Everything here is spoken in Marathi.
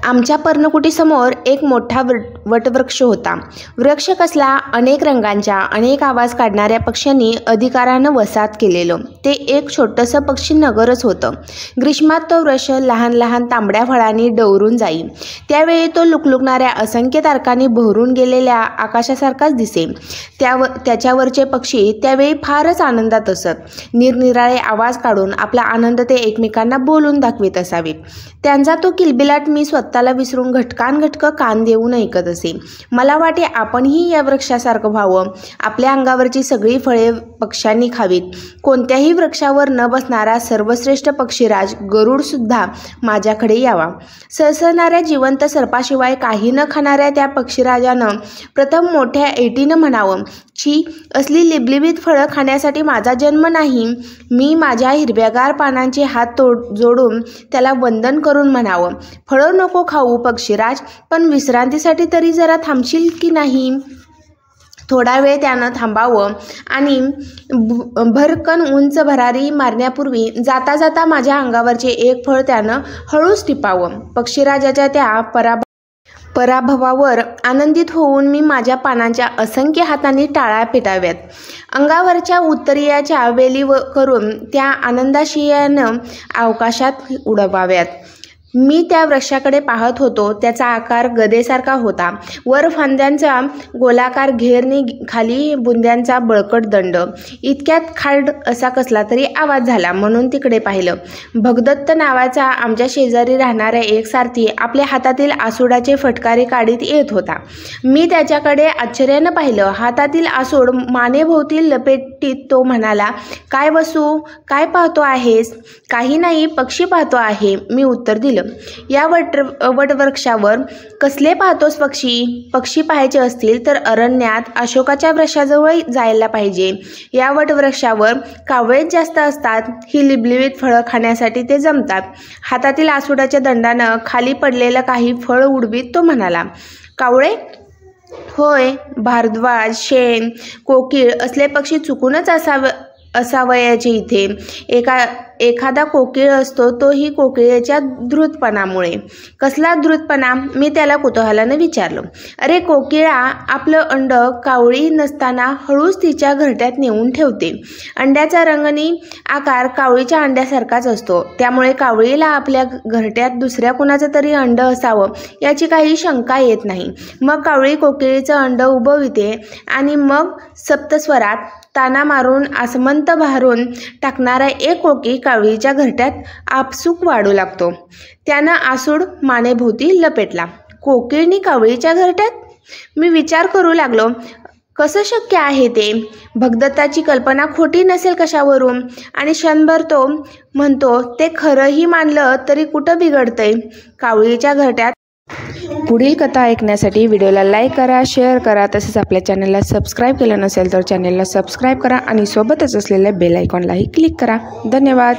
आमच्या पर्णकुटीसमोर एक मोठा वटवृक्ष होता. वृक्ष कसला? अनेक रंगांच्या, अनेक आवाज काढणाऱ्या पक्ष्यांनी अधिकारानं वसाहत केलेलं ते एक छोटंसं पक्षी नगरच होतं. ग्रीष्मात तो वृक्ष लहान लहान तांबड्या फळांनी डवरून जाई. त्यावेळी तो लुकलुकणाऱ्या असंख्य तारकांनी भरून गेलेल्या आकाशासारखाच दिसे. त्याच्यावरचे पक्षी त्यावेळी फारच आनंदात असत. निरनिराळे आवाज काढून आपला आनंद ते एकमेकांना बोलून दाखवित असावेत. त्यांचा तो किलबिलाट मी स्वतःला विसरून घटकांघटकं कान देऊन ऐकत असे. मला वाटे आपणही या वृक्षासारखं व्हावं. आपल्या अंगावरची सगळी फळे पक्ष्यांनी खावीत. कोणत्याही वृक्षावर न बसणारा सर्वश्रेष्ठ पक्षीराज गरुड सुद्धा माझ्याकडे यावा. सळसळणाऱ्या जिवंत सर्पाशिवाय काही न खाणाऱ्या त्या पक्षीराजानं प्रथम मोठ्या ऐटीनं म्हणावं, छी, असली लिबलिबीत फळं खाण्यासाठी माझा जन्म नाही. मी माझ्या हिरव्यागार पानांचे हात जोडून त्याला वंदन करून म्हणावं, फळं नको खाऊ पक्षीराज, पण विश्रांतीसाठी तरी जरा थांबशील की नाही. थोडा वेळ त्यानं थांबावं आणि भरकन उंच भरारी मारण्यापूर्वी जाता जाता माझ्या अंगावरचे एक फळ त्यानं हळूच टिपावं. पक्षीराजाच्या त्या पराभवावर आनंदित होऊन मी माझ्या पानांच्या असंख्य हातांनी टाळ्या पेटाव्यात. अंगावरच्या उत्तरीयाच्या वेली करून त्या आनंदाशियानं आकाशात उडवाव्यात. मी त्या वृक्षाकडे पाहत होतो. त्याचा आकार गदेसारखा होता. वर फांद्यांचा गोलाकार घेरणी, खाली बुंद्यांचा बळकट दंड. इतक्यात खाड असा कसला तरी आवाज झाला म्हणून तिकडे पाहिलं. भगदत्त नावाचा आमच्या शेजारी राहणारा एक सारथी आपल्या हातातील आसूडाचे फटकारे काढीत येत होता. मी त्याच्याकडे आश्चर्यानं पाहिलं. हातातील आसूड मानेभोवती लपेटीत तो म्हणाला, काय वसू, काय पाहतो आहेस? काही नाही, पक्षी पाहतो आहे, मी उत्तर दिलं. या वटवृक्षावर कसले पाहतोस पक्षी? पक्षी पाहायचे असतील तर अरण्यात अशोकाच्या वृक्षाजवळ जायला पाहिजे. या वटवृक्षावर कावळेच जास्त असतात. ही लिबलिबीत फळं खाण्यासाठी ते जमतात. हातातील आसूडाच्या दंडानं खाली पडलेलं काही फळ उडवीत तो म्हणाला, कावळे? होय. भारद्वाज, शेण, कोकिळ असले पक्षी चुकूनच असावयाचे इथे. एखादा कोकिळ असतो, तोही कोकिळेच्या धृतपणामुळे. कसला धृतपणा? मी त्याला कुतूहलानं विचारलं. अरे, कोकिळा आपलं अंड कावळी नसताना हळूच तिच्या घरट्यात नेऊन ठेवते. अंड्याचा रंग आणि आकार कावळीच्या अंड्यासारखाच असतो. त्यामुळे कावळीला आपल्या घरट्यात दुसऱ्या कुणाचं तरी अंड असावं याची काही शंका येत नाही. मग कावळी कोकिळीचं अंड उबविते आणि मग सप्तस्वरात ताना मारून आसमंत भारून टाकणारा एक कोकी कावळीच्या घरट्यात आपसूक वाढू लागतो. त्यानं आसूड मानेभोवती लपेटला. कोकिळनी कावळीच्या घरट्यात? मी विचार करू लागलो, कसं शक्य आहे ते? भगदत्ताची कल्पना खोटी नसेल कशावरून? आणि क्षणभर तो म्हणतो, ते खरंही मानलं तरी कुठं बिघडतंय? कावळीच्या घरट्यात. पुढील कथा ऐकण्यासाठी व्हिडिओला लाईक करा, शेअर करा. तसेच आपल्या चॅनलला सबस्क्राईब केलं नसेल तर चॅनलला सबस्क्राईब करा आणि सोबतच असलेल्या बेल आयकॉनलाही क्लिक करा. धन्यवाद.